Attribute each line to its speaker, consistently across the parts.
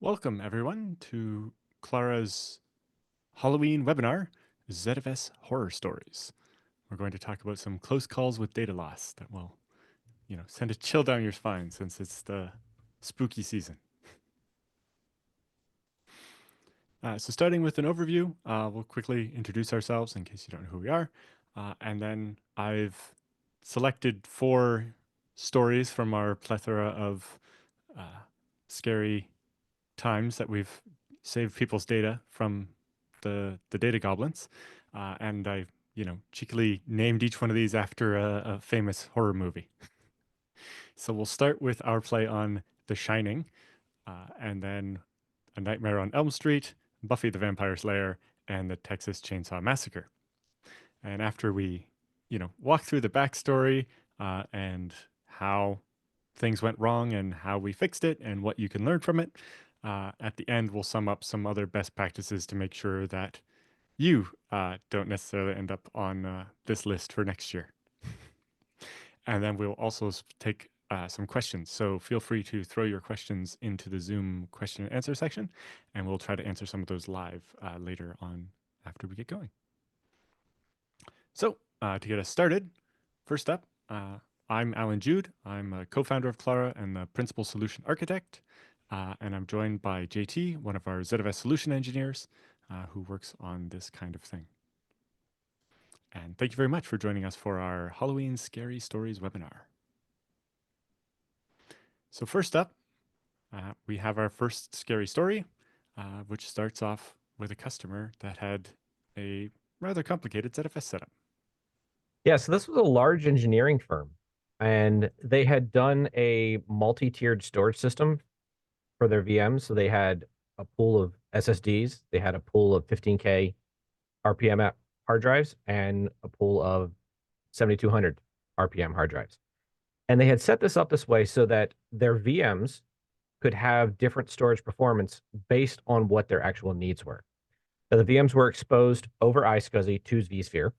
Speaker 1: Welcome, everyone, to Klara's Halloween webinar, ZFS Horror Stories. We're going to talk about some close calls with data loss that will, send a chill down your spine since it's the spooky season. So starting with an overview, we'll quickly introduce ourselves in case you don't know who we are. And then I've selected 4 stories from our plethora of scary times that we've saved people's data from the data goblins, and I cheekily named each one of these after a famous horror movie. So we'll start with our play on The Shining, and then A Nightmare on Elm Street, Buffy the Vampire Slayer, and the Texas Chainsaw Massacre. And after we walk through the backstory and how things went wrong and how we fixed it and what you can learn from it, at the end, we'll sum up some other best practices to make sure that you don't necessarily end up on this list for next year. And then we'll also take some questions. So feel free to throw your questions into the Zoom question and answer section, and we'll try to answer some of those live later on after we get going. So to get us started, first up, I'm Allan Jude. I'm a co-founder of Klara and the principal solution architect. And I'm joined by JT, one of our ZFS solution engineers, who works on this kind of thing. And thank you very much for joining us for our Halloween Scary Stories webinar. So first up, we have our first scary story, which starts off with a customer that had a rather complicated ZFS setup.
Speaker 2: Yeah, so this was a large engineering firm, and they had done a multi-tiered storage system for their VMs. So they had a pool of SSDs, they had a pool of 15K RPM hard drives, and a pool of 7200 RPM hard drives. And they had set this up this way so that their VMs could have different storage performance based on what their actual needs were. So the VMs were exposed over iSCSI to vSphere,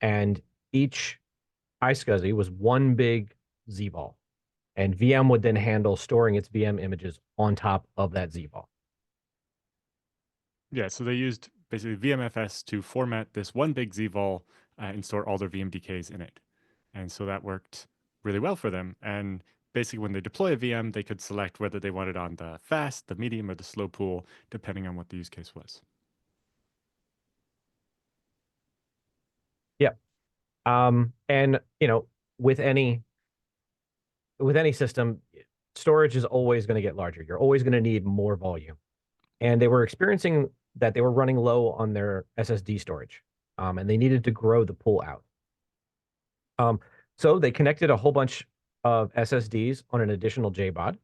Speaker 2: and each iSCSI was one big zvol, and VM would then handle storing its VM images on top of that zvol.
Speaker 1: Yeah, so they used basically VMFS to format this one big zvol and store all their VMDKs in it. And so that worked really well for them. And basically when they deploy a VM, they could select whether they wanted on the fast, the medium, or the slow pool, depending on what the use case was.
Speaker 2: Yep. And with any system, storage is always going to get larger. You're always going to need more volume. And they were experiencing that they were running low on their SSD storage, and they needed to grow the pool out. So they connected a whole bunch of SSDs on an additional JBOD,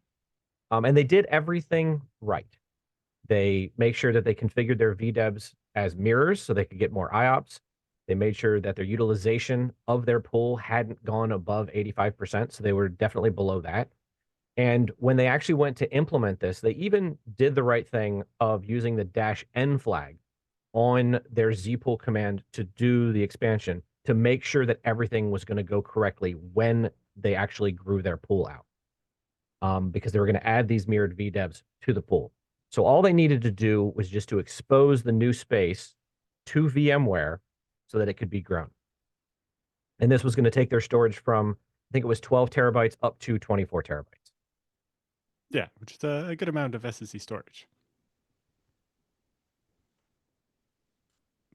Speaker 2: and they did everything right. They make sure that they configured their VDEBs as mirrors so they could get more IOPS. They made sure that their utilization of their pool hadn't gone above 85%, so they were definitely below that. And when they actually went to implement this, they even did the right thing of using the -n flag on their zpool command to do the expansion to make sure that everything was going to go correctly when they actually grew their pool out, because they were going to add these mirrored VDEBs to the pool. So all they needed to do was just to expose the new space to VMware so that it could be grown. And this was going to take their storage from, I think it was 12 terabytes up to 24 terabytes.
Speaker 1: Yeah, which is a good amount of SSD storage.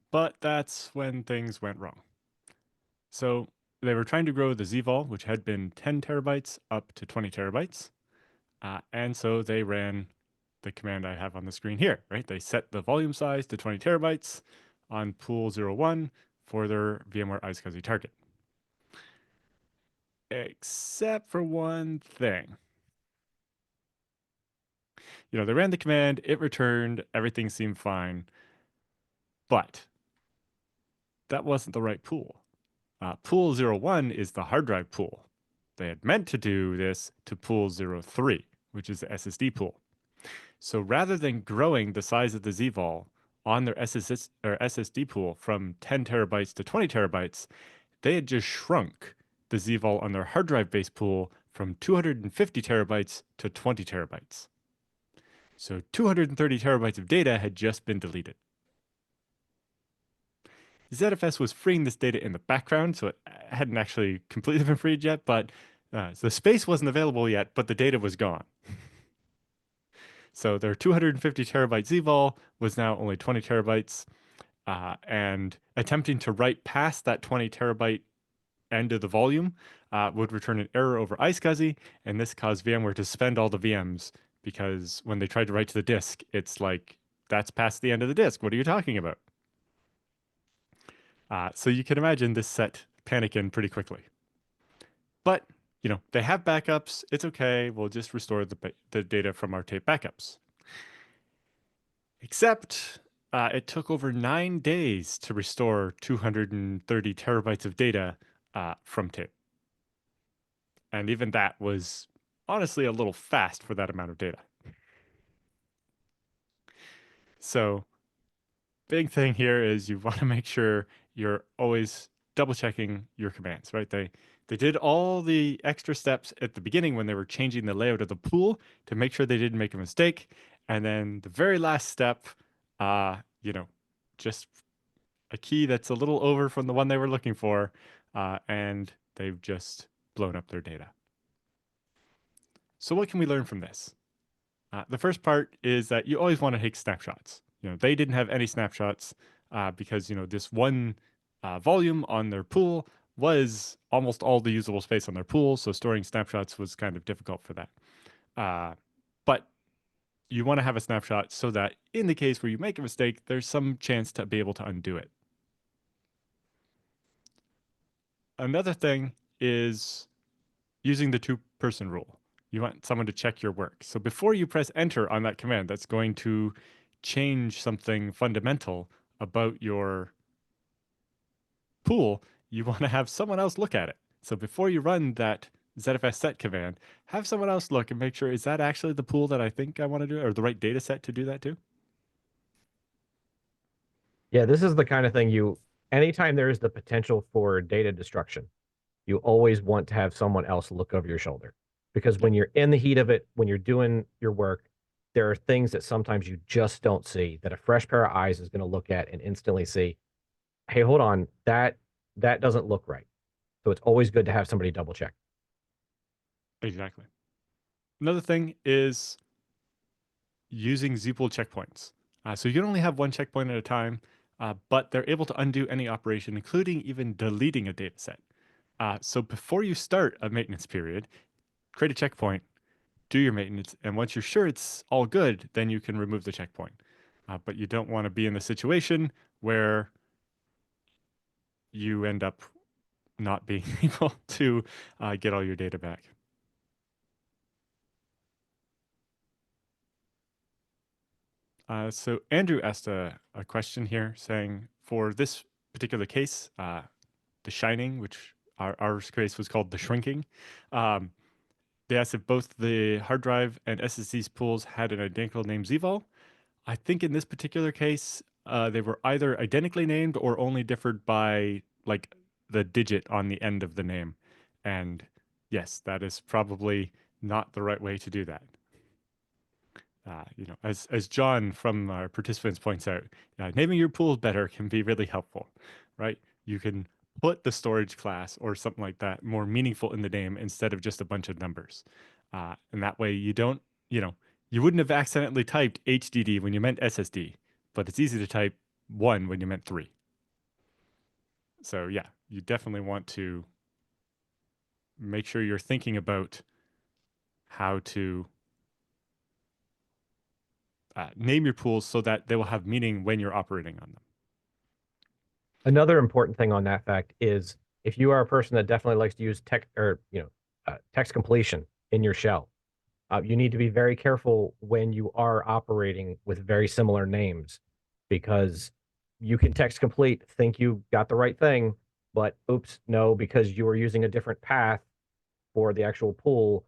Speaker 1: But that's when things went wrong. So they were trying to grow the zvol, which had been 10 terabytes, up to 20 terabytes. And so they ran the command I have on the screen here, right? They set the volume size to 20 terabytes on pool 01 for their VMware iSCSI target. Except for one thing. They ran the command, it returned, everything seemed fine, but that wasn't the right pool. Pool 01 is the hard drive pool. They had meant to do this to pool 03, which is the SSD pool. So rather than growing the size of the zvol on their SSD pool from 10 terabytes to 20 terabytes, they had just shrunk the zvol on their hard drive based pool from 250 terabytes to 20 terabytes. So 230 terabytes of data had just been deleted. ZFS was freeing this data in the background, so it hadn't actually completely been freed yet, but so the space wasn't available yet, but the data was gone. So their 250 terabyte zvol was now only 20 terabytes, and attempting to write past that 20 terabyte end of the volume would return an error over iSCSI, and this caused VMware to suspend all the VMs because when they tried to write to the disk, it's like, that's past the end of the disk. What are you talking about? So you can imagine this set panic in pretty quickly. But, they have backups. It's okay. We'll just restore the data from our tape backups. Except it took over 9 days to restore 230 terabytes of data from tape. And even that was honestly a little fast for that amount of data. So big thing here is you want to make sure you're always double checking your commands, right? They did all the extra steps at the beginning when they were changing the layout of the pool to make sure they didn't make a mistake. And then the very last step, just a key that's a little over from the one they were looking for, and they've just blown up their data. So what can we learn from this? The first part is that you always want to take snapshots. They didn't have any snapshots because, this one volume on their pool was almost all the usable space on their pool. So storing snapshots was kind of difficult for that. But you want to have a snapshot so that in the case where you make a mistake, there's some chance to be able to undo it. Another thing is using the two-person rule. You want someone to check your work. So before you press enter on that command, that's going to change something fundamental about your pool. You want to have someone else look at it. So before you run that ZFS set command, have someone else look and make sure, is that actually the pool that I think I want to do, or the right data set to do that to?
Speaker 2: Yeah, this is the kind of thing anytime there is the potential for data destruction, you always want to have someone else look over your shoulder. Because when you're in the heat of it, when you're doing your work, there are things that sometimes you just don't see that a fresh pair of eyes is going to look at and instantly see, hey, hold on, that doesn't look right. So it's always good to have somebody double check.
Speaker 1: Exactly. Another thing is using zvol checkpoints. So you can only have one checkpoint at a time, but they're able to undo any operation, including even deleting a data set. So before you start a maintenance period, create a checkpoint, do your maintenance, and once you're sure it's all good, then you can remove the checkpoint. But you don't want to be in the situation where you end up not being able to get all your data back. So Andrew asked a question here saying, for this particular case, The Shining, which our case was called The Shrinking, they asked if both the hard drive and SSD's pools had an identical name zvol. I think in this particular case, they were either identically named or only differed by like the digit on the end of the name. And yes, that is probably not the right way to do that. As John from our participants points out, naming your pools better can be really helpful, right? You can put the storage class or something like that more meaningful in the name instead of just a bunch of numbers. And that way you don't, you wouldn't have accidentally typed HDD when you meant SSD, but it's easy to type 1 when you meant 3. So yeah, you definitely want to make sure you're thinking about how to name your pools so that they will have meaning when you're operating on them.
Speaker 2: Another important thing on that fact is if you are a person that definitely likes to use text completion in your shell, you need to be very careful when you are operating with very similar names, because you can text complete, think you got the right thing, but oops, no, because you were using a different path for the actual pool,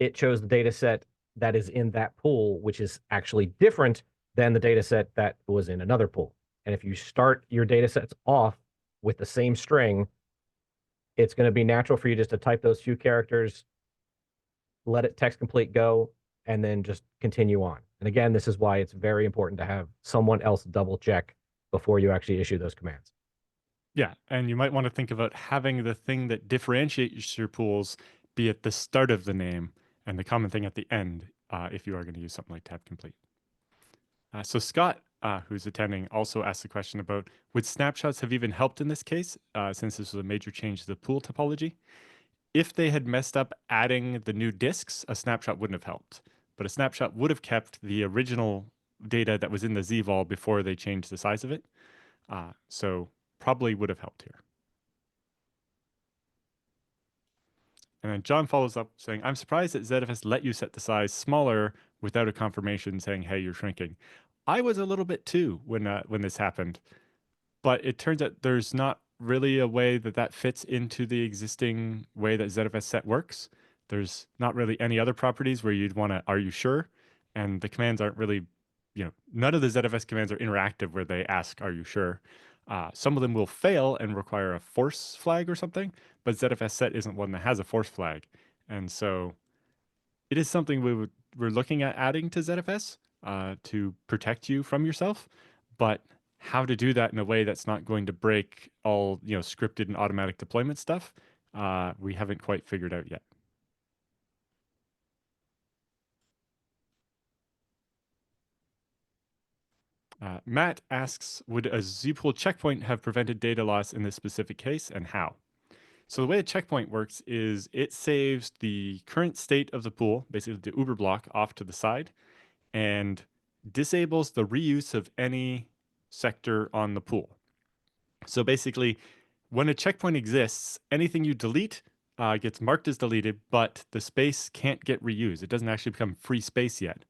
Speaker 2: it chose the data set that is in that pool, which is actually different than the data set that was in another pool. And if you start your data sets off with the same string, it's going to be natural for you just to type those few characters, let it text complete go, and then just continue on. And again, this is why it's very important to have someone else double check before you actually issue those commands.
Speaker 1: Yeah, and you might want to think about having the thing that differentiates your pools be at the start of the name and the common thing at the end if you are going to use something like tab complete. So Scott, who's attending, also asked the question about would snapshots have even helped in this case, since this was a major change to the pool topology? If they had messed up adding the new disks, a snapshot wouldn't have helped. But a snapshot would have kept the original data that was in the zvol before they changed the size of it. So probably would have helped here. And then John follows up saying, I'm surprised that ZFS let you set the size smaller without a confirmation saying, hey, you're shrinking. I was a little bit too when this happened, but it turns out there's not really a way that that fits into the existing way that ZFS set works. There's not really any other properties where you'd want to, are you sure? And the commands aren't really, none of the ZFS commands are interactive where they ask, are you sure? Some of them will fail and require a force flag or something, but ZFS set isn't one that has a force flag. And so it is something we're looking at adding to ZFS to protect you from yourself, but how to do that in a way that's not going to break all scripted and automatic deployment stuff, we haven't quite figured out yet. Matt asks, would a zpool checkpoint have prevented data loss in this specific case, and how? So the way a checkpoint works is it saves the current state of the pool, basically the Uber block, off to the side, and disables the reuse of any sector on the pool. So basically, when a checkpoint exists, anything you delete gets marked as deleted, but the space can't get reused. It doesn't actually become free space yet.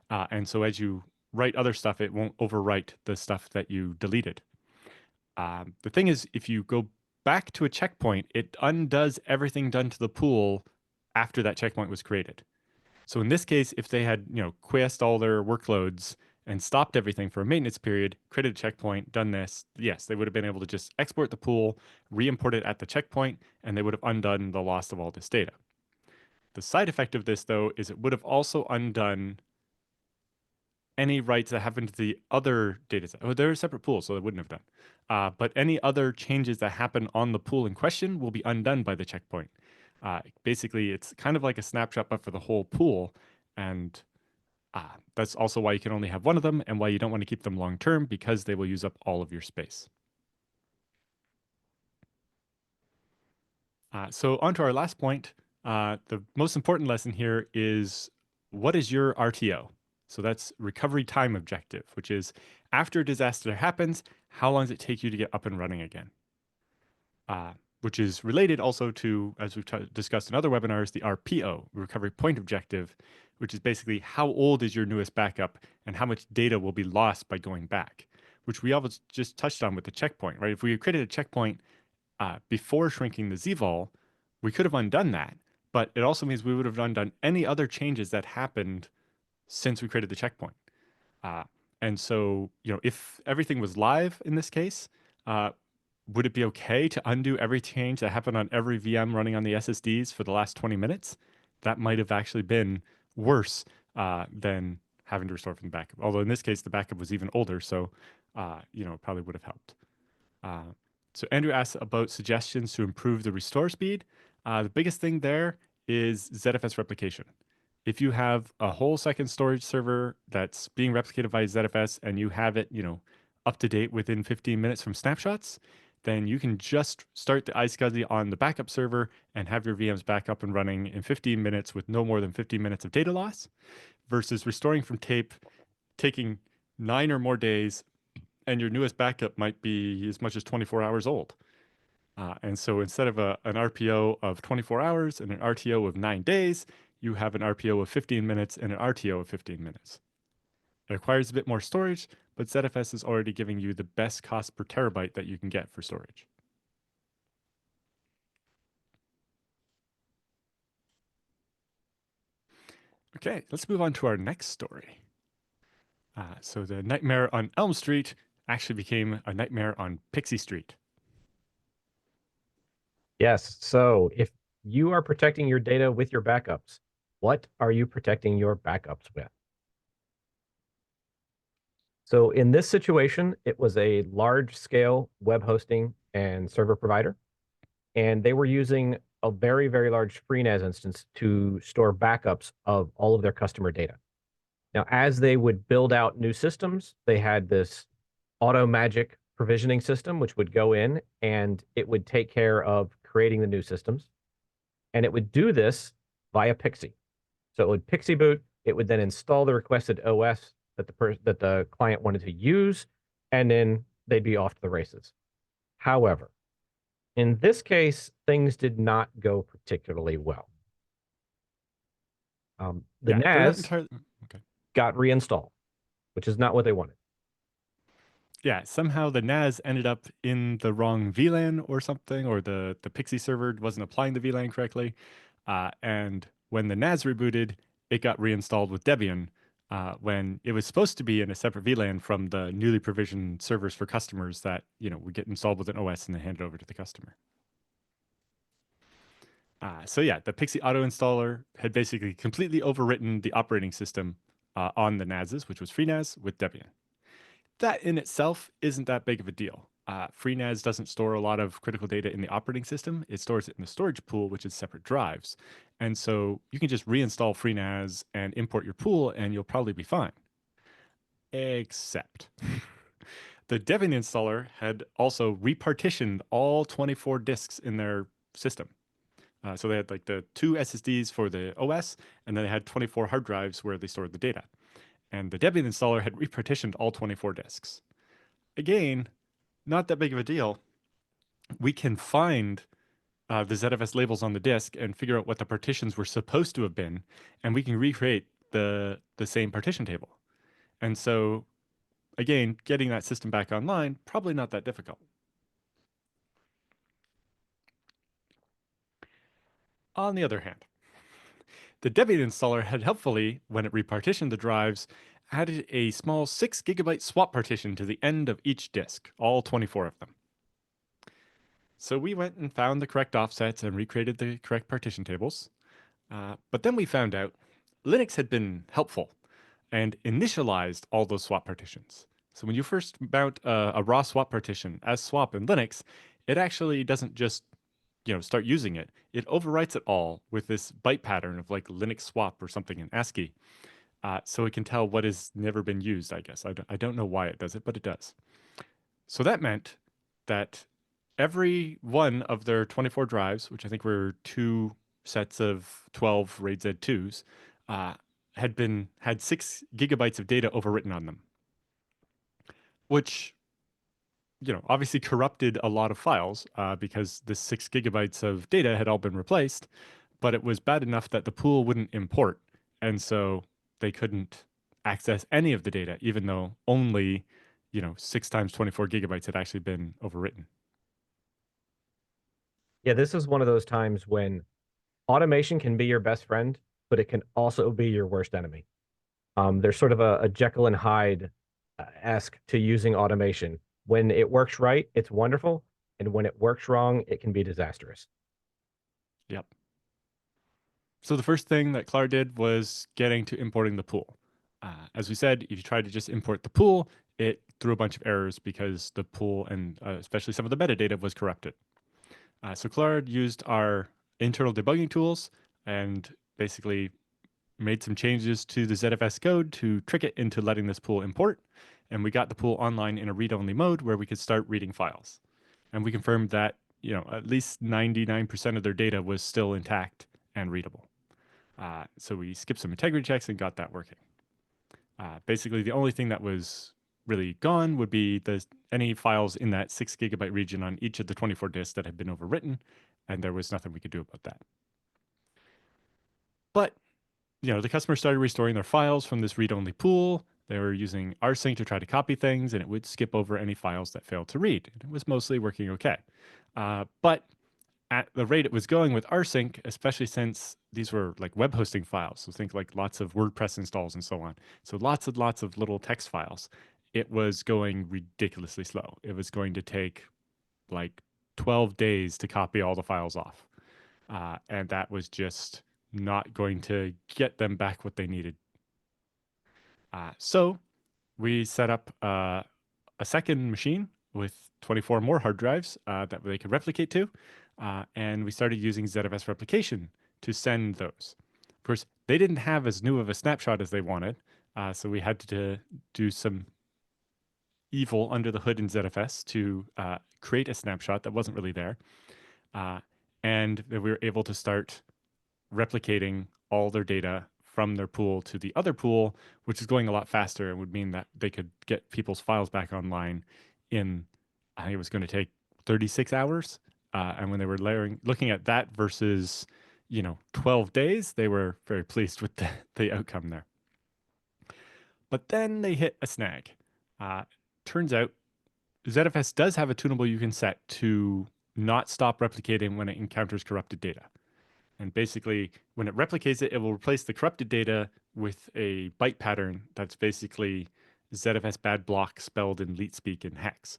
Speaker 1: And so as you write other stuff, it won't overwrite the stuff that you deleted. The thing is, if you go back to a checkpoint, it undoes everything done to the pool after that checkpoint was created. So in this case, if they had, quiesced all their workloads and stopped everything for a maintenance period, created a checkpoint, done this, yes, they would have been able to just export the pool, re-import it at the checkpoint, and they would have undone the loss of all this data. The side effect of this, though, is it would have also undone any writes that happen to the other data set. Oh, they're a separate pool, so they wouldn't have done. But any other changes that happen on the pool in question will be undone by the checkpoint. Basically, it's kind of like a snapshot, but for the whole pool. And that's also why you can only have one of them and why you don't want to keep them long term, because they will use up all of your space. So on to our last point. The most important lesson here is, what is your RTO? So that's recovery time objective, which is after a disaster happens, how long does it take you to get up and running again? Which is related also to, as we've discussed in other webinars, the RPO, recovery point objective, which is basically how old is your newest backup and how much data will be lost by going back, which we always just touched on with the checkpoint, right? If we had created a checkpoint before shrinking the zvol, we could have undone that, but it also means we would have undone any other changes that happened since we created the checkpoint. And so, if everything was live in this case, would it be okay to undo every change that happened on every VM running on the SSDs for the last 20 minutes? That might have actually been worse than having to restore from the backup. Although in this case, the backup was even older, so it probably would have helped. So Andrew asks about suggestions to improve the restore speed. The biggest thing there is ZFS replication. If you have a whole second storage server that's being replicated by ZFS and you have it, up to date within 15 minutes from snapshots, then you can just start the iSCSI on the backup server and have your VMs back up and running in 15 minutes with no more than 15 minutes of data loss, versus restoring from tape, taking 9 or more days, and your newest backup might be as much as 24 hours old. And so instead of an RPO of 24 hours and an RTO of 9 days, you have an RPO of 15 minutes and an RTO of 15 minutes. It requires a bit more storage, but ZFS is already giving you the best cost per terabyte that you can get for storage. Okay, let's move on to our next story. So the nightmare on Elm Street actually became a nightmare on PXE Street.
Speaker 2: Yes. So if you are protecting your data with your backups, what are you protecting your backups with? So in this situation, it was a large scale web hosting and server provider, and they were using a very, very large FreeNAS instance to store backups of all of their customer data. Now, as they would build out new systems, they had this auto magic provisioning system, which would go in and it would take care of creating the new systems. And it would do this via PXE. So it would PXE boot. It would then install the requested OS that that the client wanted to use, and then they'd be off to the races. However, in this case, things did not go particularly well. The
Speaker 1: Yeah, they're not
Speaker 2: NAS
Speaker 1: entirely okay.
Speaker 2: got reinstalled, which is not what they wanted.
Speaker 1: Yeah, somehow the NAS ended up in the wrong VLAN or something, or the PXE server wasn't applying the VLAN correctly. And when the NAS rebooted, it got reinstalled with Debian when it was supposed to be in a separate VLAN from the newly provisioned servers for customers that, would get installed with an OS and then handed over to the customer. So yeah, the PXE auto installer had basically completely overwritten the operating system on the NASs, which was FreeNAS, with Debian. That in itself isn't that big of a deal. FreeNAS doesn't store a lot of critical data in the operating system. It stores it in the storage pool, which is separate drives. And so you can just reinstall FreeNAS and import your pool, and you'll probably be fine. Except the Debian installer had also repartitioned all 24 disks in their system. So they had like the two SSDs for the OS, and then they had 24 hard drives where they stored the data. And the Debian installer had repartitioned all 24 disks. Again, not that big of a deal. We can find the ZFS labels on the disk and figure out what the partitions were supposed to have been, and we can recreate the same partition table. And so, again, getting that system back online, probably not that difficult. On the other hand, the Debian installer had helpfully, when it repartitioned the drives, added a small 6 gigabyte swap partition to the end of each disk, all 24 of them. So we went and found the correct offsets and recreated the correct partition tables. But then we found out Linux had been helpful and initialized all those swap partitions. So when you first mount a raw swap partition as swap in Linux, it actually doesn't just start using it. It overwrites it all with this byte pattern of like Linux swap or something in ASCII. So it can tell what has never been used, I guess. I don't know why it does it, but it does. So that meant that every one of their 24 drives, which I think were two sets of 12 RAID Z2s, had 6 gigabytes of data overwritten on them, which obviously corrupted a lot of files because the 6 gigabytes of data had all been replaced, but it was bad enough that the pool wouldn't import, and so they couldn't access any of the data, even though only 6 times 24 gigabytes had actually been overwritten.
Speaker 2: Yeah, this is one of those times when automation can be your best friend, but it can also be your worst enemy. There's sort of a Jekyll and Hyde esque to using automation. When it works right, it's wonderful, and when it works wrong, it can be disastrous.
Speaker 1: Yep. So the first thing that Klara did was getting to importing the pool. As we said, if you tried to just import the pool, it threw a bunch of errors because the pool and especially some of the metadata was corrupted. So Klara used our internal debugging tools and basically made some changes to the ZFS code to trick it into letting this pool import. And we got the pool online in a read-only mode where we could start reading files. And we confirmed that, at least 99% of their data was still intact and readable. So we skipped some integrity checks and got that working. Basically, the only thing that was really gone would be any files in that 6 gigabyte region on each of the 24 disks that had been overwritten, and there was nothing we could do about that. But the customer started restoring their files from this read-only pool. They were using rsync to try to copy things, and it would skip over any files that failed to read. It was mostly working okay. But at the rate it was going with rsync, especially since these were like web hosting files, so think like lots of WordPress installs and so on. So lots and lots of little text files. It was going ridiculously slow. It was going to take like 12 days to copy all the files off. And that was just not going to get them back what they needed. So we set up a second machine with 24 more hard drives that they could replicate to, and we started using ZFS replication to send those. Of course, they didn't have as new of a snapshot as they wanted, so we had to do some evil under the hood in ZFS to create a snapshot that wasn't really there, uh, and we were able to start replicating all their data from their pool to the other pool, which is going a lot faster and would mean that they could get people's files back online in, I think it was going to take 36 hours. And when they were looking at that versus, 12 days, they were very pleased with the outcome there. But then they hit a snag. Uh, Turns out ZFS does have a tunable you can set to not stop replicating when it encounters corrupted data. And basically, when it replicates it, it will replace the corrupted data with a byte pattern that's basically ZFS bad block spelled in leet speak in hex.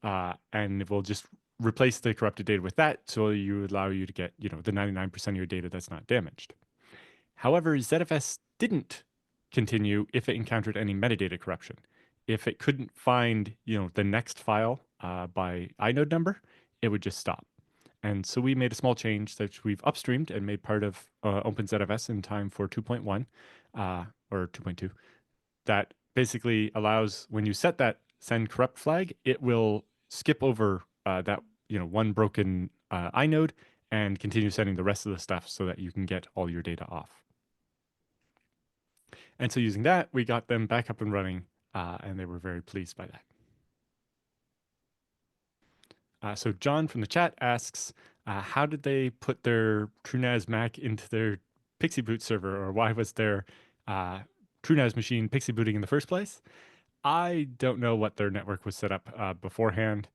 Speaker 1: And it will just replace the corrupted data with that, so you allow you to get, the 99% of your data that's not damaged. However, ZFS didn't continue if it encountered any metadata corruption. If it couldn't find, the next file by inode number, it would just stop. And so we made a small change that we've upstreamed and made part of OpenZFS in time for 2.1 or 2.2 that basically allows when you set that send corrupt flag, it will skip over that one broken inode and continue sending the rest of the stuff so that you can get all your data off. And so using that, we got them back up and running, and they were very pleased by that. So John from the chat asks, how did they put their TrueNAS Mac into their PXE boot server, or why was their TrueNAS machine PXE booting in the first place? I don't know what their network was set up beforehand.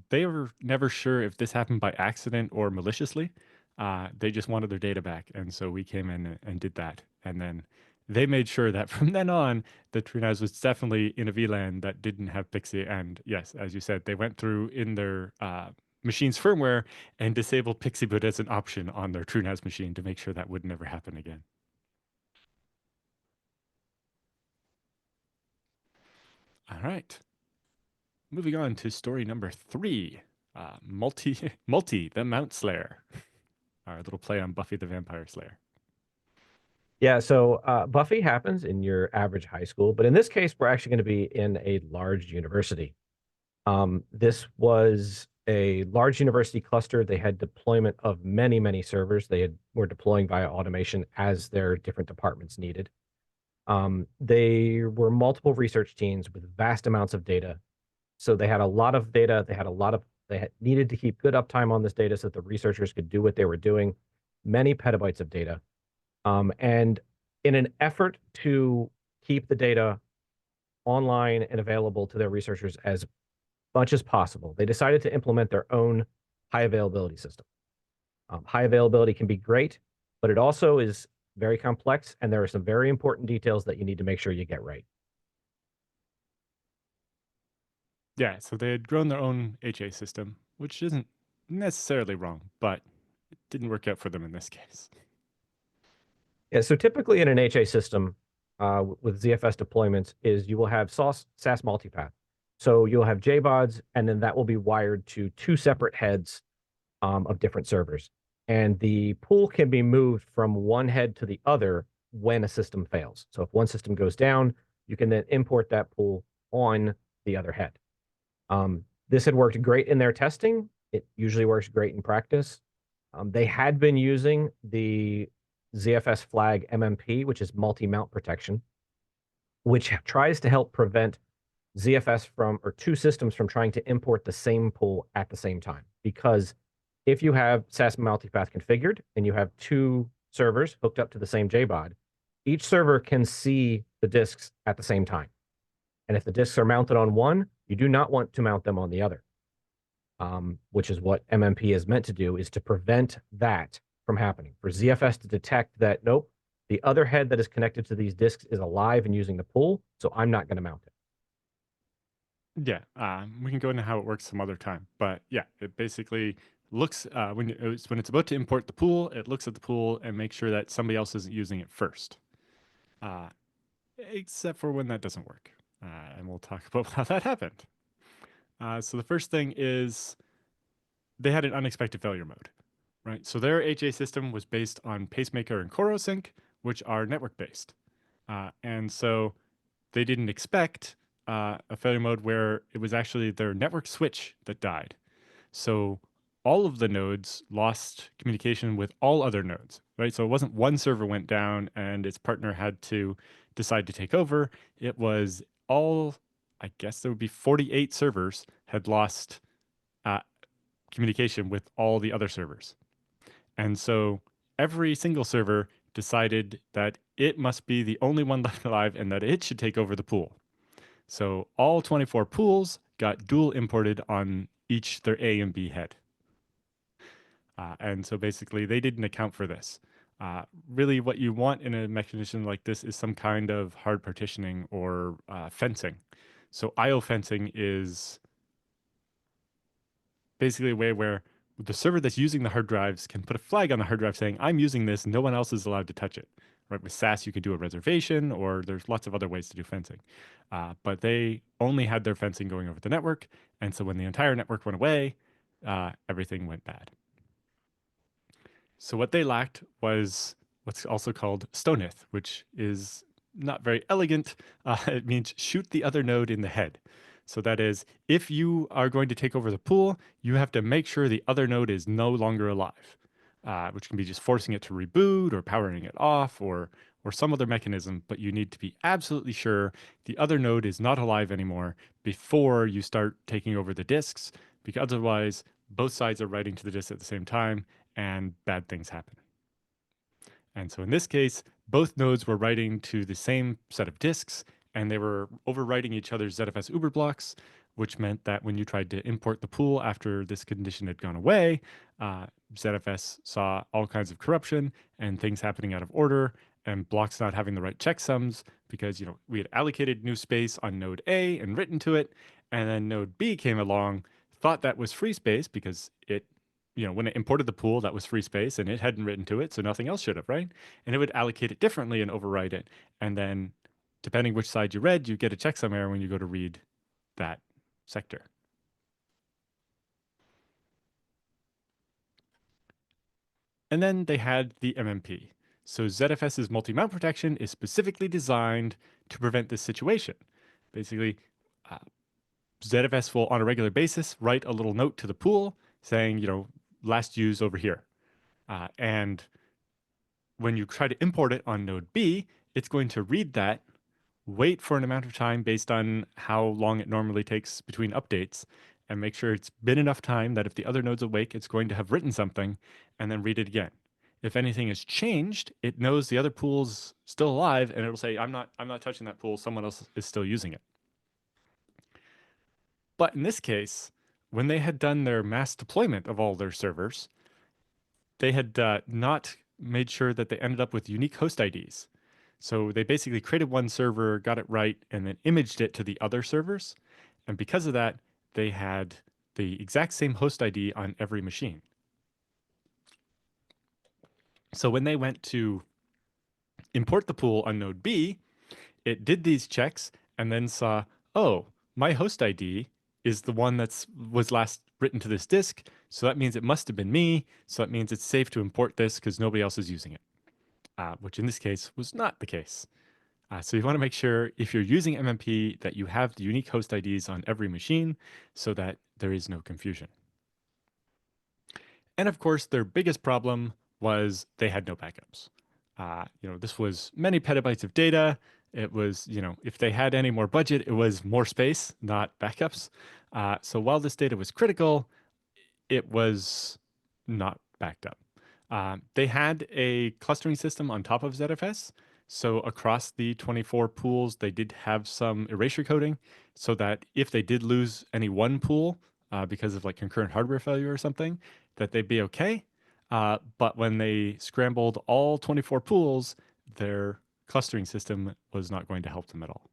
Speaker 1: They were never sure if this happened by accident or maliciously. They just wanted their data back, and so we came in and did that. And then they made sure that from then on, the TrueNAS was definitely in a VLAN that didn't have PXE. And yes, as you said, they went through in their machine's firmware and disabled PXE boot as an option on their TrueNAS machine to make sure that would never happen again. All right. Moving on to story number 3, Multi the Mount Slayer. Our little play on Buffy the Vampire Slayer.
Speaker 2: Yeah, so Buffy happens in your average high school, but in this case, we're actually going to be in a large university. This was a large university cluster. They had deployment of many, many servers. Were deploying via automation as their different departments needed. They were multiple research teams with vast amounts of data. So they had a lot of data. They needed to keep good uptime on this data so that the researchers could do what they were doing. Many petabytes of data. And in an effort to keep the data online and available to their researchers as much as possible, they decided to implement their own high availability system. High availability can be great, but it also is very complex, and there are some very important details that you need to make sure you get right.
Speaker 1: Yeah, so they had grown their own HA system, which isn't necessarily wrong, but it didn't work out for them in this case.
Speaker 2: Yeah, so typically in an HA system with ZFS deployments is you will have SAS multipath. So you'll have JBODs, and then that will be wired to 2 separate heads of different servers. And the pool can be moved from one head to the other when a system fails. So if one system goes down, you can then import that pool on the other head. This had worked great in their testing. It usually works great in practice. They had been using the ZFS flag MMP, which is multi-mount protection, which tries to help prevent ZFS or 2 systems from trying to import the same pool at the same time. Because if you have SAS multipath configured and you have 2 servers hooked up to the same JBOD, each server can see the disks at the same time. And if the disks are mounted on one, you do not want to mount them on the other, which is what MMP is meant to do, is to prevent that from happening. For ZFS to detect that, nope, the other head that is connected to these disks is alive and using the pool, so I'm not going to mount it.
Speaker 1: Yeah, we can go into how it works some other time, but yeah, it basically looks when it's about to import the pool, it looks at the pool and makes sure that somebody else isn't using it first. Except for when that doesn't work. and we'll talk about how that happened. So the first thing is they had an unexpected failure mode, right? So their HA system was based on Pacemaker and CoroSync, which are network based. And so they didn't expect a failure mode where it was actually their network switch that died. So all of the nodes lost communication with all other nodes, right? So it wasn't one server went down and its partner had to decide to take over. It was all, I guess there would be 48 servers had lost uh, communication with all the other servers. And so every single server decided that it must be the only one left alive and that it should take over the pool. So all 24 pools got dual imported on each their A and B head. And so basically, they didn't account for this. Really, what you want in a mechanism like this is some kind of hard partitioning or fencing. So IO fencing is basically a way where the server that's using the hard drives can put a flag on the hard drive saying, I'm using this, no one else is allowed to touch it. Right? With SAS, you could do a reservation, or there's lots of other ways to do fencing. But they only had their fencing going over the network. And so when the entire network went away, everything went bad. So what they lacked was what's also called stoneth, which is not very elegant. It means shoot the other node in the head. So that is, if you are going to take over the pool, you have to make sure the other node is no longer alive, which can be just forcing it to reboot or powering it off or some other mechanism. But you need to be absolutely sure the other node is not alive anymore before you start taking over the disks, because otherwise both sides are writing to the disk at the same time and bad things happen. And so in this case, both nodes were writing to the same set of disks, and they were overwriting each other's ZFS Uber blocks, which meant that when you tried to import the pool after this condition had gone away, ZFS saw all kinds of corruption and things happening out of order and blocks not having the right checksums because we had allocated new space on node A and written to it, and then node B came along, thought that was free space because it when it imported the pool, that was free space and it hadn't written to it, so nothing else should have, right? And it would allocate it differently and overwrite it. And then, depending which side you read, you get a checksum error when you go to read that sector. And then they had the MMP. So ZFS's multi-mount protection is specifically designed to prevent this situation. Basically, uh, ZFS will, on a regular basis, write a little note to the pool saying, last use over here. And when you try to import it on node B, it's going to read that, wait for an amount of time based on how long it normally takes between updates, and make sure it's been enough time that if the other node's awake, it's going to have written something, and then read it again. If anything has changed, it knows the other pool's still alive, and it'll say, I'm not touching that pool, someone else is still using it. But in this case, when they had done their mass deployment of all their servers, they had not made sure that they ended up with unique host IDs. So they basically created one server, got it right, and then imaged it to the other servers. And because of that, they had the exact same host ID on every machine. So when they went to import the pool on node B, it did these checks and then saw, oh, my host ID is the one that was last written to this disk. So that means it must have been me. So that means it's safe to import this because nobody else is using it, which in this case was not the case. So you want to make sure if you're using MMP that you have the unique host IDs on every machine so that there is no confusion. And of course, their biggest problem was they had no backups. This was many petabytes of data. It was, if they had any more budget, it was more space, not backups. So while this data was critical, it was not backed up. They had a clustering system on top of ZFS. So across the 24 pools, they did have some erasure coding so that if they did lose any one pool because of like concurrent hardware failure or something, that they'd be okay. But when they scrambled all 24 pools, their clustering system was not going to help them at all.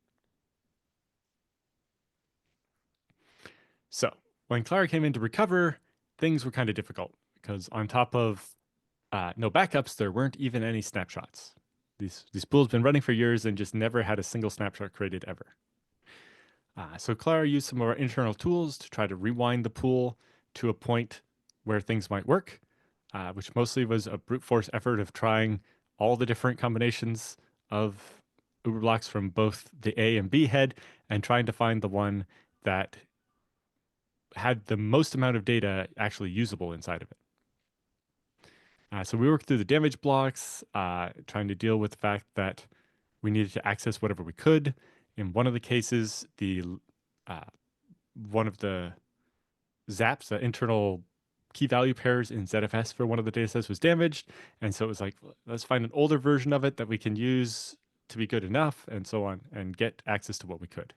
Speaker 1: So when Klara came in to recover, things were kind of difficult because on top of no backups, there weren't even any snapshots. These pools have been running for years and just never had a single snapshot created ever. So Klara used some of our internal tools to try to rewind the pool to a point where things might work, which mostly was a brute force effort of trying all the different combinations of Uber blocks from both the A and B head and trying to find the one that had the most amount of data actually usable inside of it. So we worked through the damage blocks, trying to deal with the fact that we needed to access whatever we could. In one of the cases, the uh, one of the zaps, the internal key value pairs in ZFS for one of the datasets was damaged, and so it was like, let's find an older version of it that we can use to be good enough, and so on, and get access to what we could.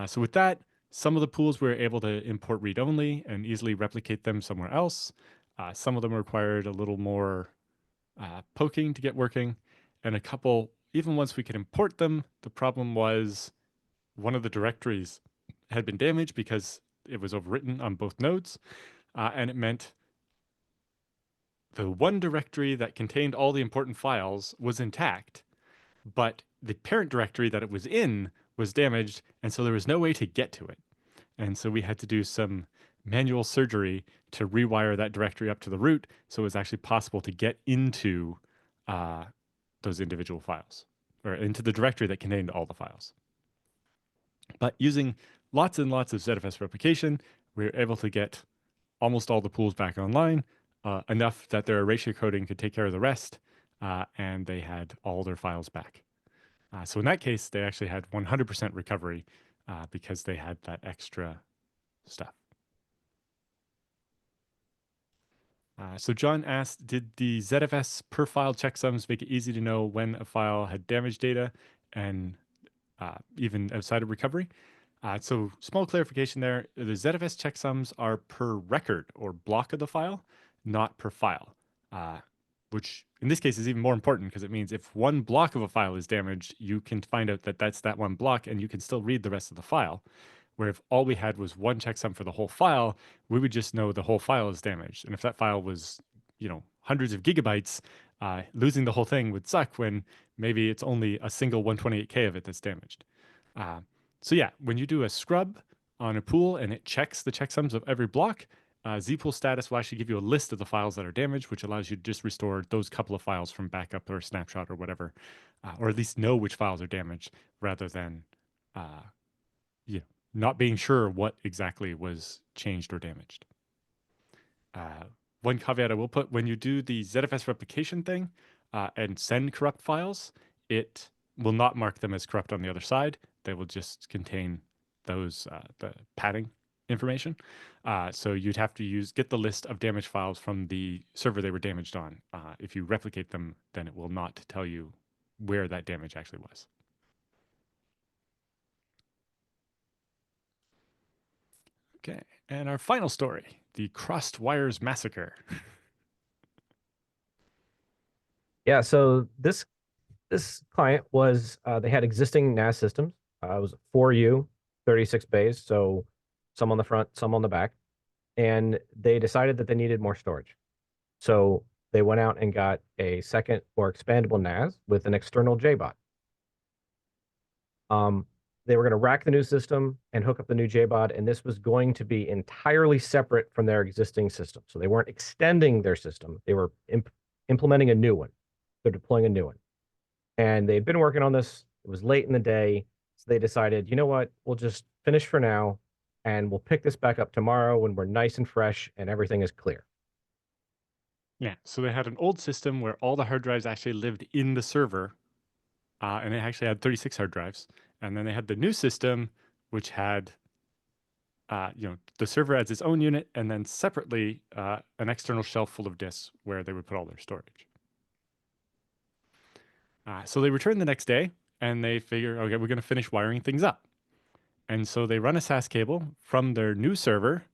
Speaker 1: So with that, some of the pools we were able to import read-only and easily replicate them somewhere else. Some of them required a little more poking to get working, and a couple, even once we could import them, the problem was one of the directories had been damaged because it was overwritten on both nodes, and it meant the one directory that contained all the important files was intact, but the parent directory that it was in was damaged, and so there was no way to get to it. And so we had to do some manual surgery to rewire that directory up to the root so it was actually possible to get into uh, those individual files or into the directory that contained all the files. But using lots and lots of ZFS replication, we were able to get almost all the pools back online, enough that their erasure coding could take care of the rest, and they had all their files back. So in that case, they actually had 100% recovery because they had that extra stuff. So John asked, did the ZFS per file checksums make it easy to know when a file had damaged data and even outside of recovery? So small clarification there, the ZFS checksums are per record or block of the file, not per file, which in this case is even more important because it means if one block of a file is damaged, you can find out that that's that one block and you can still read the rest of the file. Where if all we had was one checksum for the whole file, we would just know the whole file is damaged. And if that file was, hundreds of gigabytes, losing the whole thing would suck when maybe it's only a single 128K of it that's damaged. Uh, so yeah, when you do a scrub on a pool and it checks the checksums of every block, zpool status will actually give you a list of the files that are damaged, which allows you to just restore those couple of files from backup or snapshot or whatever, or at least know which files are damaged rather than yeah, not being sure what exactly was changed or damaged. One caveat I will put, when you do the ZFS replication thing and send corrupt files, it will not mark them as corrupt on the other side. They will just contain those the padding information. So you'd have to get the list of damaged files from the server they were damaged on. If you replicate them, then it will not tell you where that damage actually was. Okay, and our final story, the Crossed Wires Massacre.
Speaker 2: Yeah, so this client was they had existing NAS systems. It was 4U, 36 bays, so some on the front, some on the back, and they decided that they needed more storage. So they went out and got a second or expandable NAS with an external JBOD. They were going to rack the new system and hook up the new JBOD, and this was going to be entirely separate from their existing system. So they weren't extending their system; they were implementing a new one. They're deploying a new one. And they had been working on this. It was late in the day. So they decided, you know what? We'll just finish for now and we'll pick this back up tomorrow when we're nice and fresh and everything is clear.
Speaker 1: Yeah, so they had an old system where all the hard drives actually lived in the server, and it actually had 36 hard drives. And then they had the new system, which had, the server as its own unit, and then separately an external shelf full of disks where they would put all their storage. So they return the next day, and they figure, okay, we're going to finish wiring things up. And so they run a SAS cable from their new server,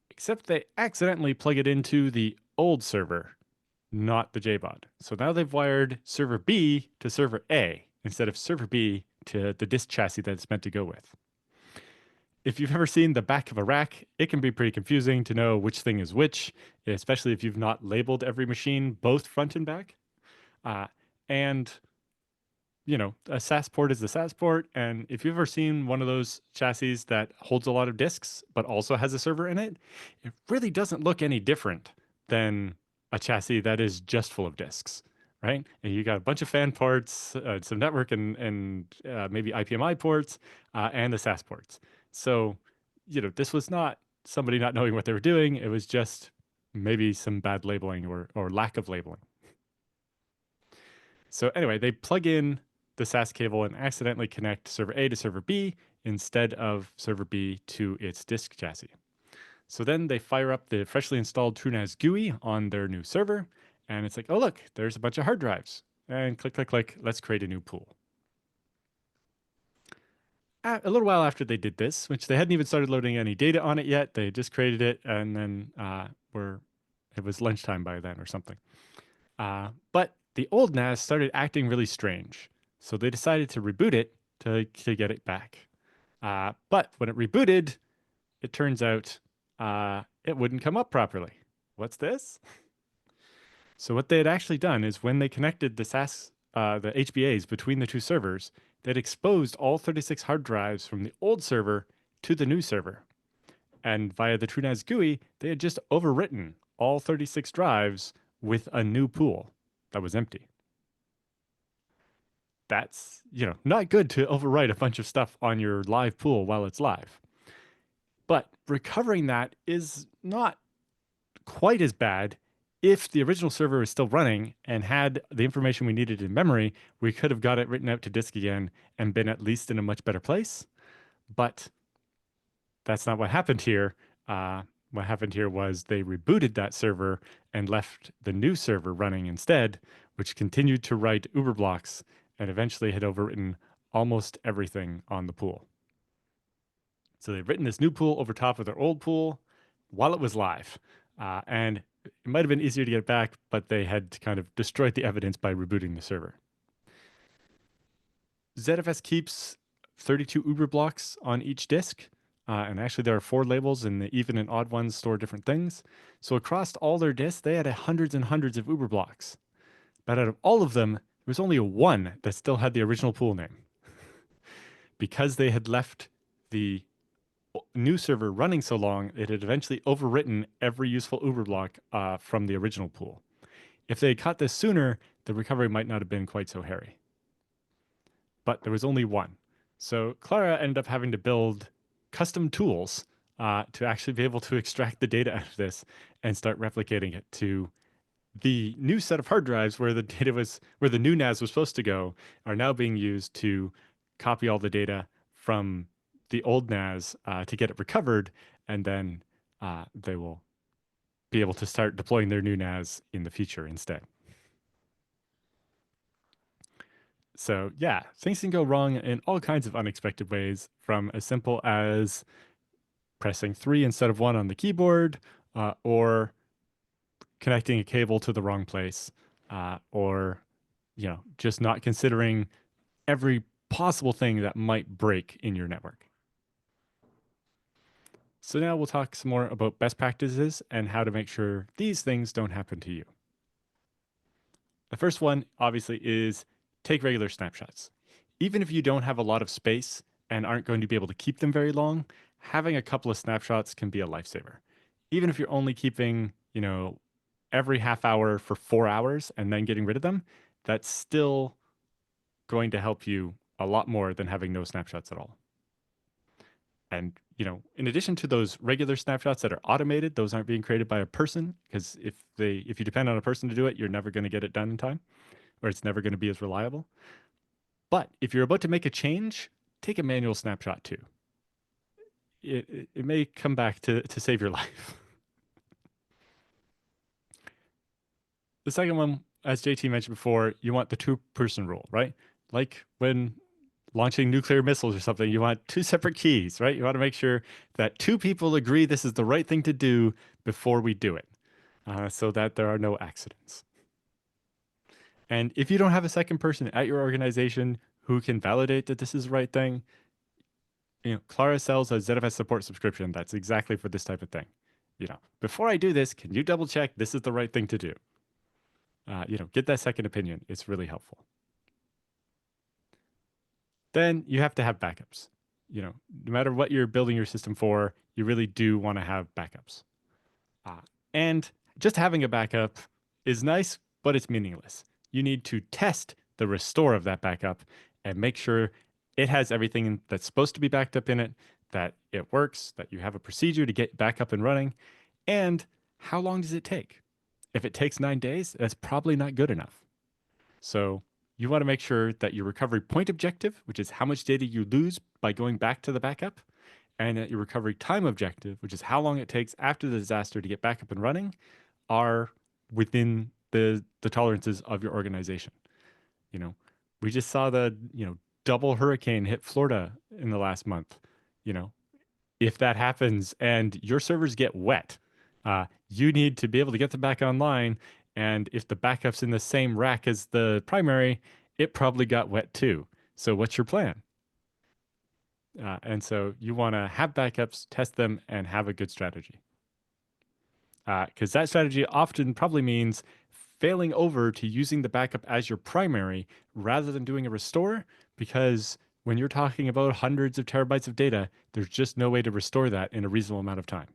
Speaker 1: except they accidentally plug it into the old server, not the JBOD. So now they've wired server B to server A instead of server B to the disk chassis that it's meant to go with. If you've ever seen the back of a rack, it can be pretty confusing to know which thing is which, especially if you've not labeled every machine both front and back. And a SAS port is a SAS port. And if you've ever seen one of those chassis that holds a lot of disks, but also has a server in it, it really doesn't look any different than a chassis that is just full of disks, right? And you got a bunch of fan ports, some network and maybe IPMI ports, and the SAS ports. So, this was not somebody not knowing what they were doing. It was just maybe some bad labeling or lack of labeling. So anyway, they plug in the SAS cable and accidentally connect server A to server B instead of server B to its disk chassis. So then they fire up the freshly installed TrueNAS GUI on their new server, and it's like, oh look, there's a bunch of hard drives. And click, click, click, let's create a new pool. A little while after they did this, which they hadn't even started loading any data on it yet, they just created it, and then it was lunchtime by then or something. But the old NAS started acting really strange, so they decided to reboot it to get it back. But when it rebooted, it turns out it wouldn't come up properly. What's this? So what they had actually done is when they connected the HBAs between the two servers, they'd exposed all 36 hard drives from the old server to the new server. And via the TrueNAS GUI, they had just overwritten all 36 drives with a new pool that was empty. That's, not good to overwrite a bunch of stuff on your live pool while it's live. But recovering that is not quite as bad. If the original server is still running and had the information we needed in memory, we could have got it written out to disk again and been at least in a much better place. But that's not what happened here. What happened here was they rebooted that server and left the new server running instead, which continued to write Uber blocks and eventually had overwritten almost everything on the pool. So they've written this new pool over top of their old pool while it was live. And it might have been easier to get it back, but they had kind of destroyed the evidence by rebooting the server. ZFS keeps 32 Uber blocks on each disk. And actually, there are 4 labels, and the even and odd ones store different things. So across all their disks, they had hundreds and hundreds of Uber blocks. But out of all of them, there was only one that still had the original pool name. Because they had left the new server running so long, it had eventually overwritten every useful Uber block from the original pool. If they had caught this sooner, the recovery might not have been quite so hairy. But there was only one. So Klara ended up having to build custom tools to actually be able to extract the data out of this and start replicating it to the new set of hard drives where the data was, where the new NAS was supposed to go, are now being used to copy all the data from the old NAS to get it recovered, and then they will be able to start deploying their new NAS in the future instead. So yeah, things can go wrong in all kinds of unexpected ways, from as simple as pressing 3 instead of 1 on the keyboard, or connecting a cable to the wrong place, or just not considering every possible thing that might break in your network. So now we'll talk some more about best practices and how to make sure these things don't happen to you. The first one, obviously, is take regular snapshots. Even if you don't have a lot of space and aren't going to be able to keep them very long, having a couple of snapshots can be a lifesaver. Even if you're only keeping, every half hour for 4 hours and then getting rid of them, that's still going to help you a lot more than having no snapshots at all. And, in addition to those regular snapshots that are automated, those aren't being created by a person, because if you depend on a person to do it, you're never going to get it done in time, or it's never going to be as reliable. But if you're about to make a change, take a manual snapshot too. It may come back to save your life. The second one, as JT mentioned before, you want the 2-person rule, right? Like when launching nuclear missiles or something, you want 2 separate keys, right? You want to make sure that 2 people agree this is the right thing to do before we do it, so that there are no accidents. And if you don't have a second person at your organization who can validate that this is the right thing, Klara sells a ZFS support subscription that's exactly for this type of thing. Before I do this, can you double check this is the right thing to do? Get that second opinion. It's really helpful. then you have to have backups. No matter what you're building your system for, you really do want to have backups. And just having a backup is nice, but it's meaningless. You need to test the restore of that backup and make sure it has everything that's supposed to be backed up in it, that it works, that you have a procedure to get back up and running, and how long does it take? If it takes 9 days, that's probably not good enough. So you want to make sure that your recovery point objective, which is how much data you lose by going back to the backup, and that your recovery time objective, which is how long it takes after the disaster to get back up and running, are within the tolerances of your organization. You know, we just saw the double hurricane hit Florida in the last month. You know, if that happens and your servers get wet, you need to be able to get them back online. And if the backup's in the same rack as the primary, it probably got wet too. So what's your plan? And so you want to have backups, test them, and have a good strategy. Because that strategy often probably means failing over to using the backup as your primary rather than doing a restore. Because when you're talking about hundreds of terabytes of data, there's just no way to restore that in a reasonable amount of time.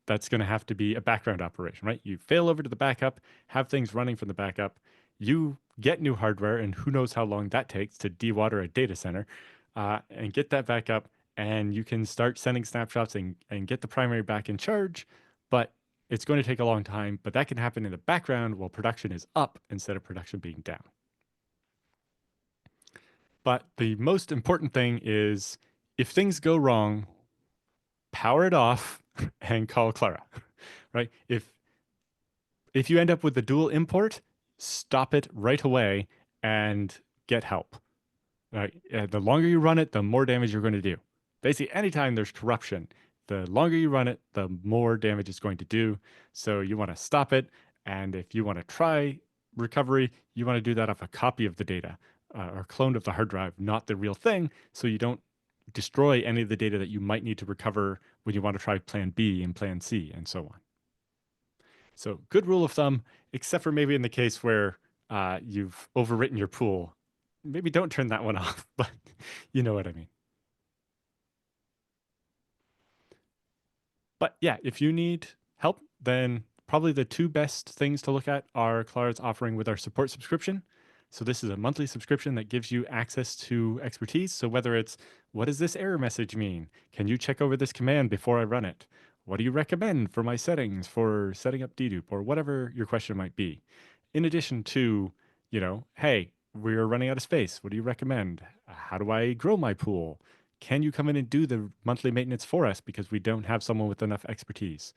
Speaker 1: That's going to have to be a background operation, right? You fail over to the backup, have things running from the backup, you get new hardware, and who knows how long that takes to dewater a data center, and get that back up, and you can start sending snapshots and get the primary back in charge. But it's going to take a long time, but that can happen in the background while production is up instead of production being down. But the most important thing is if things go wrong, power it off and call Klara, right? If you end up with the dual import, stop it right away and get help. Right? The longer you run it, the more damage you're going to do. Basically, anytime there's corruption, the longer you run it, the more damage it's going to do. So you want to stop it. And if you want to try recovery, you want to do that off a copy of the data or clone of the hard drive, not the real thing. So you don't destroy any of the data that you might need to recover when you want to try plan B and plan C and so on. So good rule of thumb, except for maybe in the case where you've overwritten your pool. Maybe don't turn that one off, but you know what I mean. But yeah, if you need help, then probably the two best things to look at are Klara's offering with our support subscription. So this is a monthly subscription that gives you access to expertise. So whether it's what does this error message mean? Can you check over this command before I run it? What do you recommend for my settings for setting up dedupe or whatever your question might be? In addition to, hey, we're running out of space. What do you recommend? How do I grow my pool? Can you come in and do the monthly maintenance for us because we don't have someone with enough expertise?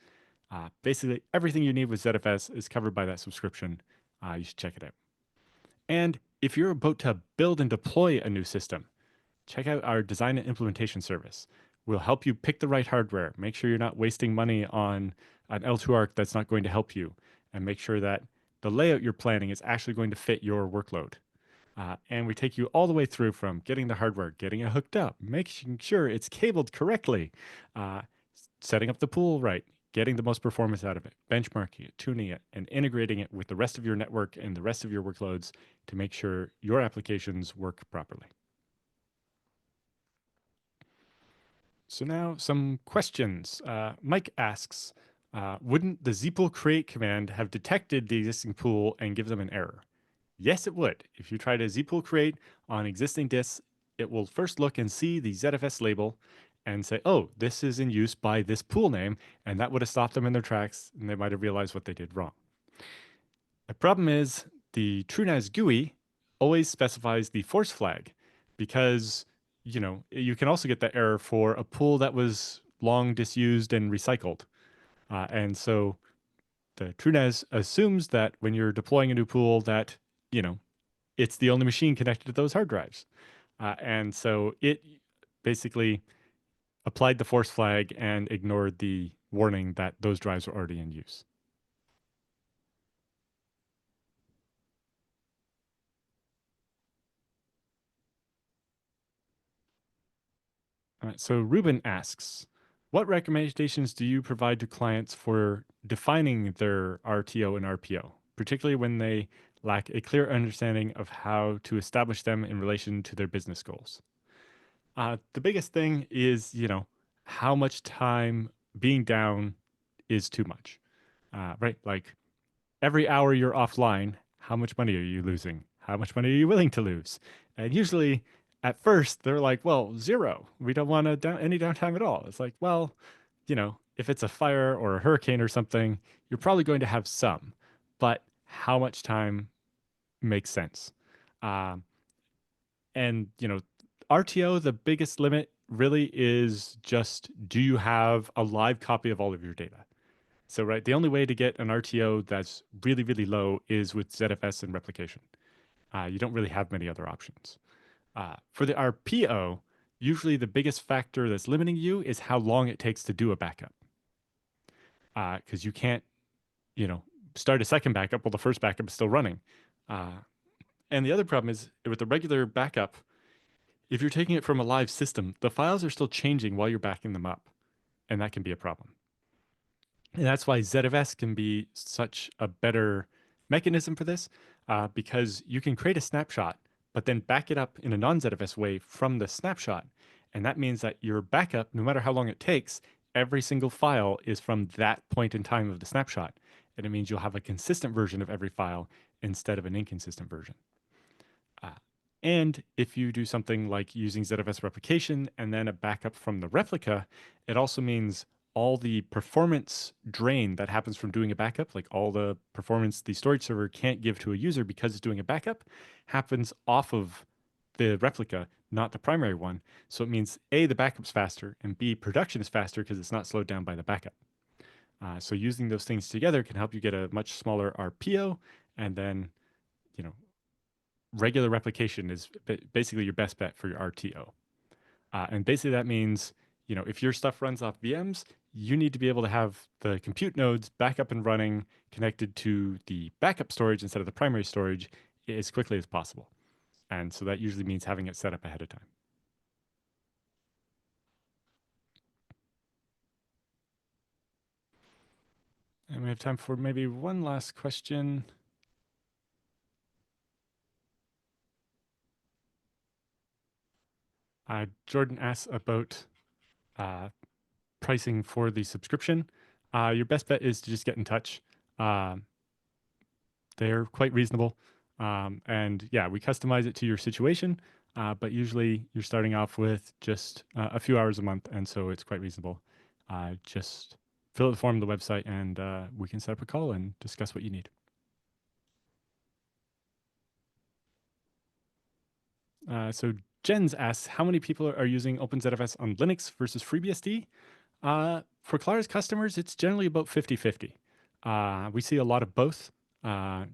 Speaker 1: Basically, everything you need with ZFS is covered by that subscription. You should check it out. And if you're about to build and deploy a new system, check out our design and implementation service. We'll help you pick the right hardware, make sure you're not wasting money on an L2 ARC that's not going to help you, and make sure that the layout you're planning is actually going to fit your workload. And we take you all the way through from getting the hardware, getting it hooked up, making sure it's cabled correctly, uh, setting up the pool right, getting the most performance out of it, benchmarking it, tuning it, and integrating it with the rest of your network and the rest of your workloads to make sure your applications work properly. So now some questions. Mike asks, wouldn't the zpool create command have detected the existing pool and give them an error? Yes, it would. If you try to zpool create on existing disks, it will first look and see the ZFS label and say, oh, this is in use by this pool name, and that would have stopped them in their tracks, and they might have realized what they did wrong. The problem is the TrueNAS GUI always specifies the force flag because, you can also get the error for a pool that was long disused and recycled. And so the TrueNAS assumes that when you're deploying a new pool that, it's the only machine connected to those hard drives. And so it basically applied the force flag and ignored the warning that those drives were already in use. All right, so Ruben asks, what recommendations do you provide to clients for defining their RTO and RPO, particularly when they lack a clear understanding of how to establish them in relation to their business goals. The biggest thing is, how much time being down is too much, right? Like every hour you're offline, how much money are you losing? How much money are you willing to lose? And usually at first they're like, well, zero. We don't want any downtime at all. It's like, well, if it's a fire or a hurricane or something, you're probably going to have some, but how much time makes sense? Um, and, RTO, the biggest limit really is just, do you have a live copy of all of your data? So, right, the only way to get an RTO that's really, really low is with ZFS and replication. You don't really have many other options. For the RPO, usually the biggest factor that's limiting you is how long it takes to do a backup. Because you can't, you know, start a second backup while the first backup is still running. And the other problem is with the regular backup, if you're taking it from a live system, the files are still changing while you're backing them up, and that can be a problem. And that's why ZFS can be such a better mechanism for this, because you can create a snapshot, but then back it up in a non-ZFS way from the snapshot. And that means that your backup, no matter how long it takes, every single file is from that point in time of the snapshot. And it means you'll have a consistent version of every file instead of an inconsistent version. Uh, and if you do something like using ZFS replication and then a backup from the replica, it also means all the performance drain that happens from doing a backup, like all the performance the storage server can't give to a user because it's doing a backup, happens off of the replica, not the primary one. So it means A, the backup's faster, and B, production is faster because it's not slowed down by the backup. So using those things together can help you get a much smaller RPO, and then, you know, regular replication is basically your best bet for your RTO. And basically that means, if your stuff runs off VMs, you need to be able to have the compute nodes back up and running connected to the backup storage instead of the primary storage as quickly as possible. And so that usually means having it set up ahead of time. And we have time for maybe one last question. Jordan asks about uh, pricing for the subscription. Your best bet is to just get in touch. Um, they're quite reasonable. And yeah, we customize it to your situation, but usually you're starting off with just a few hours a month, and so it's quite reasonable. Just fill out the form on the website, and we can set up a call and discuss what you need. So Jens asks, how many people are using OpenZFS on Linux versus FreeBSD? For Klara's customers, it's generally about 50-50. We see a lot of both.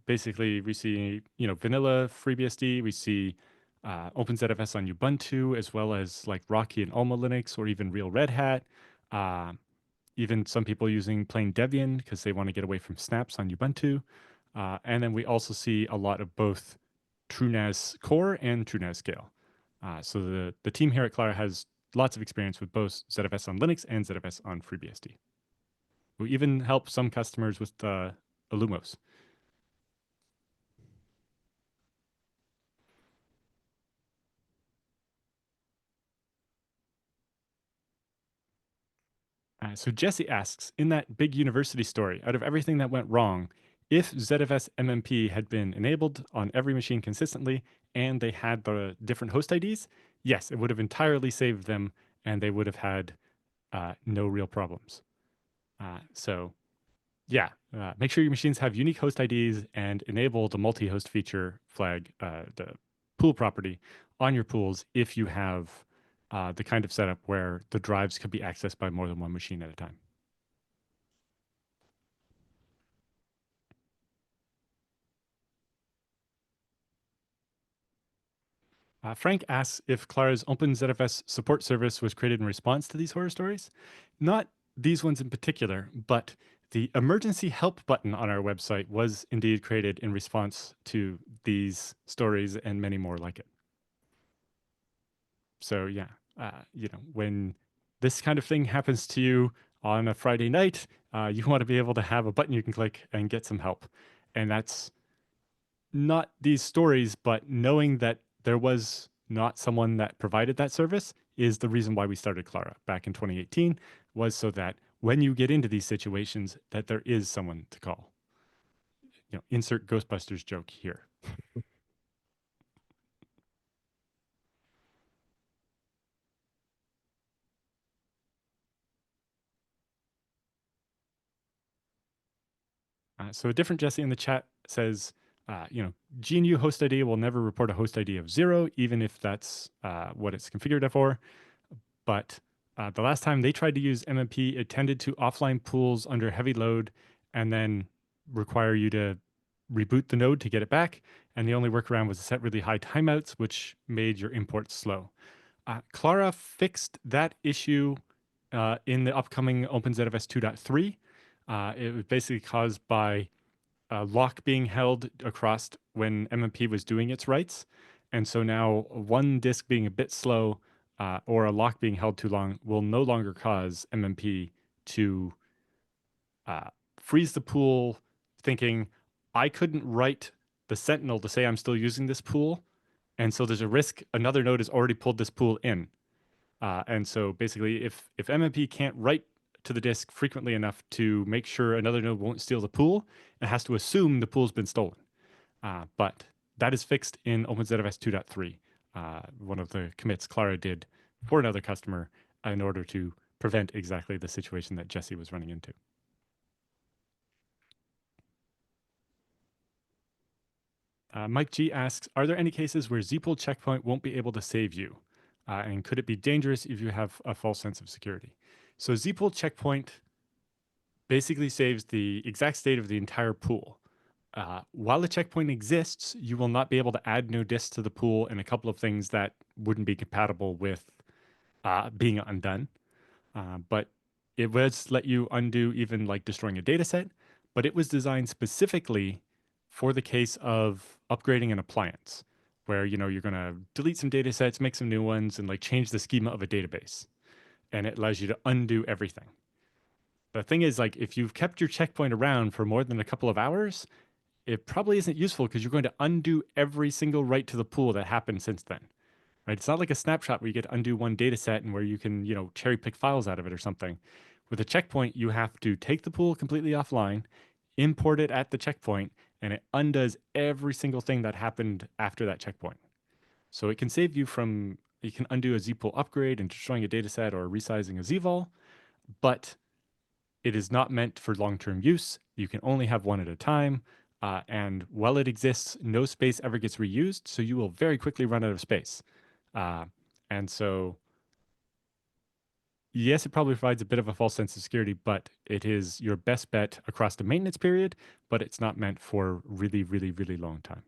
Speaker 1: Basically, we see, vanilla FreeBSD, we see OpenZFS on Ubuntu, as well as like Rocky and Alma Linux, or even real Red Hat. Uh, Even some people using plain Debian because they want to get away from snaps on Ubuntu. And then we also see a lot of both TrueNAS Core and TrueNAS Scale. So the team here at Klara has lots of experience with both ZFS on Linux and ZFS on FreeBSD. We even help some customers with Illumos. So Jesse asks, in that big university story, out of everything that went wrong, if ZFS MMP had been enabled on every machine consistently and they had the different host IDs, yes, it would have entirely saved them and they would have had no real problems. So yeah, make sure your machines have unique host IDs and enable the multi-host feature flag, the pool property on your pools if you have the kind of setup where the drives could be accessed by more than one machine at a time. Frank asks if Klara's OpenZFS support service was created in response to these horror stories. Not these ones in particular, but the emergency help button on our website was indeed created in response to these stories and many more like it. So yeah, when this kind of thing happens to you on a Friday night, you want to be able to have a button you can click and get some help. And that's not these stories, but knowing that there was not someone that provided that service is the reason why we started Klara back in 2018, was so that when you get into these situations, that there is someone to call. Insert Ghostbusters joke here. So a different Jesse in the chat says, GNU host ID will never report a host ID of 0, even if that's what it's configured for. But the last time they tried to use MMP, it tended to offline pools under heavy load and then require you to reboot the node to get it back. And the only workaround was to set really high timeouts, which made your imports slow. Klara fixed that issue in the upcoming OpenZFS 2.3. It was basically caused by a lock being held across when MMP was doing its writes. And so now one disk being a bit slow or a lock being held too long will no longer cause MMP to freeze the pool, thinking, I couldn't write the Sentinel to say I'm still using this pool. And so there's a risk another node has already pulled this pool in. And so basically, if MMP can't write to the disk frequently enough to make sure another node won't steal the pool, it has to assume the pool's been stolen. But that is fixed in OpenZFS 2.3. One of the commits Klara did for another customer in order to prevent exactly the situation that Jesse was running into. Mike G asks, are there any cases where zpool checkpoint won't be able to save you? And could it be dangerous if you have a false sense of security? So zpool checkpoint basically saves the exact state of the entire pool. While the checkpoint exists, you will not be able to add new disks to the pool and a couple of things that wouldn't be compatible with being undone. But it was let you undo even like destroying a data set, but it was designed specifically for the case of upgrading an appliance where you're going to delete some data sets, make some new ones, and like change the schema of a database. And it allows you to undo everything. The thing is, like, if you've kept your checkpoint around for more than a couple of hours, it probably isn't useful because you're going to undo every single write to the pool that happened since then. Right? It's not like a snapshot where you get to undo one data set and where you can, cherry pick files out of it or something. With a checkpoint, you have to take the pool completely offline, import it at the checkpoint, and it undoes every single thing that happened after that checkpoint. So it can save you from, you can undo a zpool upgrade and destroying a data set or resizing a zvol, but it is not meant for long-term use. You can only have one at a time. And while it exists, no space ever gets reused, so you will very quickly run out of space. And so, yes, it probably provides a bit of a false sense of security, but it is your best bet across the maintenance period, but it's not meant for really, really, really long time.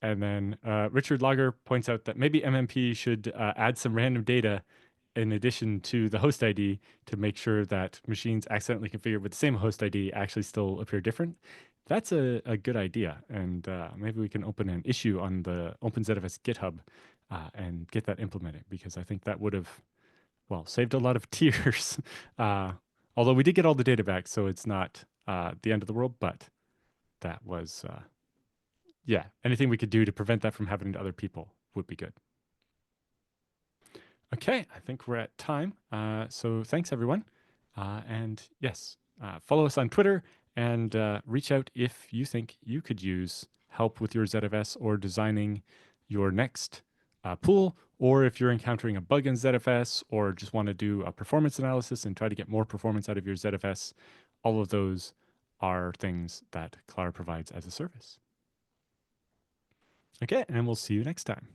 Speaker 1: And then Richard Lager points out that maybe MMP should add some random data in addition to the host ID to make sure that machines accidentally configured with the same host ID actually still appear different. That's a good idea. And maybe we can open an issue on the OpenZFS GitHub and get that implemented, because I think that would have, saved a lot of tears. Although we did get all the data back, so it's not the end of the world, but that was, yeah, anything we could do to prevent that from happening to other people would be good. Okay, I think we're at time. So thanks, everyone. And yes, follow us on Twitter and reach out if you think you could use help with your ZFS or designing your next pool, or if you're encountering a bug in ZFS or just want to do a performance analysis and try to get more performance out of your ZFS. All of those are things that Klara provides as a service. Okay, and we'll see you next time.